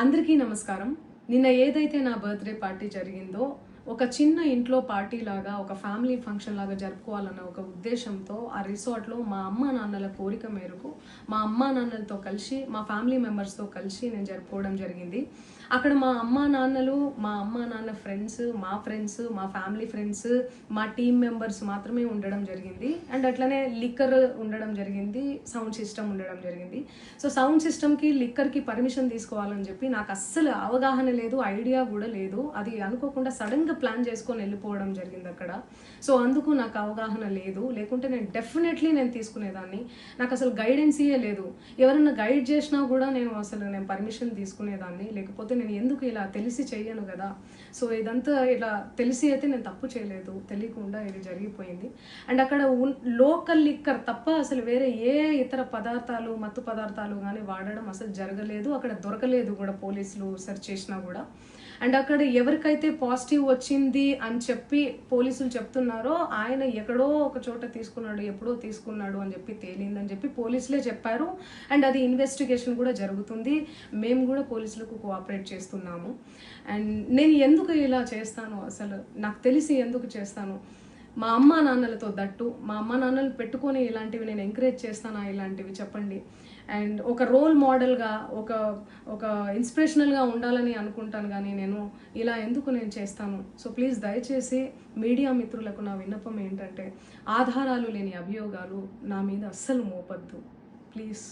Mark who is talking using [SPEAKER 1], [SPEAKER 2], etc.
[SPEAKER 1] అందరికీ నమస్కారం. నిన్న ఏదైతే నా బర్త్డే పార్టీ జరిగిందో ఒక చిన్న ఇంట్లో పార్టీ లాగా ఒక ఫ్యామిలీ ఫంక్షన్ లాగా జరుపుకోవాలన్న ఒక ఉద్దేశంతో ఆ రిసార్ట్లో మా అమ్మా నాన్నల కోరిక మేరకు మా అమ్మా నాన్నలతో కలిసి మా ఫ్యామిలీ మెంబర్స్తో కలిసి నేను జరుపుకోవడం జరిగింది. అక్కడ మా అమ్మా నాన్న ఫ్రెండ్స్, మా ఫ్యామిలీ ఫ్రెండ్స్, మా టీమ్ మెంబర్స్ మాత్రమే ఉండడం జరిగింది. అండ్ అట్లనే లిక్కర్ ఉండడం జరిగింది, సౌండ్ సిస్టమ్ ఉండడం జరిగింది. సో సౌండ్ సిస్టమ్కి లిక్కర్కి పర్మిషన్ తీసుకోవాలని చెప్పి నాకు అస్సలు అవగాహన లేదు, ఐడియా కూడా లేదు. అది అనుకోకుండా సడన్గా ప్లాన్ చేసుకొని వెళ్ళిపోవడం జరిగింది అక్కడ. సో అందుకు నాకు అవగాహన లేదు, లేకుంటే నేను డెఫినెట్లీ నేను తీసుకునేదాన్ని. నాకు అసలు గైడెన్సీయే లేదు. ఎవరన్నా గైడ్ చేసినా కూడా నేను పర్మిషన్ తీసుకునేదాన్ని, లేకపోతే నేను ఎందుకు ఇలా తెలిసి చెయ్యను కదా. సో ఇదంతా ఇలా తెలిసి అయితే నేను తప్పు చేయలేదు, తెలియకుండా ఇది జరిగిపోయింది. అండ్ అక్కడ లోకల్ లిక్కర్ తప్ప అసలు వేరే ఏ ఇతర పదార్థాలు, మత్తు పదార్థాలు కానీ వాడడం అసలు జరగలేదు. అక్కడ దొరకలేదు కూడా, పోలీసులు సెర్చ్ చేసినా కూడా. అండ్ అక్కడ ఎవరికైతే పాజిటివ్ వచ్చింది అని చెప్పి పోలీసులు చెప్తున్నారో ఆయన ఎక్కడో ఒక చోట తీసుకున్నాడు, ఎప్పుడో తీసుకున్నాడు అని చెప్పి తేలిందని చెప్పి పోలీసులే చెప్పారు. అండ్ అది ఇన్వెస్టిగేషన్ కూడా జరుగుతుంది. మేము కూడా పోలీసులకు కోఆపరేట్ చేస్తున్నాము. అండ్ నేను ఎందుకు ఇలా చేస్తాను, అసలు నాకు తెలిసి ఎందుకు చేస్తాను, మా అమ్మా నాన్నలతో దట్టు మా అమ్మా నాన్నలు పెట్టుకొని ఇలాంటివి నేను ఎంకరేజ్ చేస్తానా, ఇలాంటివి చెప్పండి. అండ్ ఒక రోల్ మోడల్గా ఒక ఇన్స్పిరేషనల్గా ఉండాలని అనుకుంటాను, కానీ నేను ఇలా ఎందుకు నేను చేస్తాను. సో ప్లీజ్ దయచేసి మీడియా మిత్రులకు నా విన్నపం ఏంటంటే, ఆధారాలు లేని అభియోగాలు నా మీద అస్సలు మోపద్దు ప్లీజ్.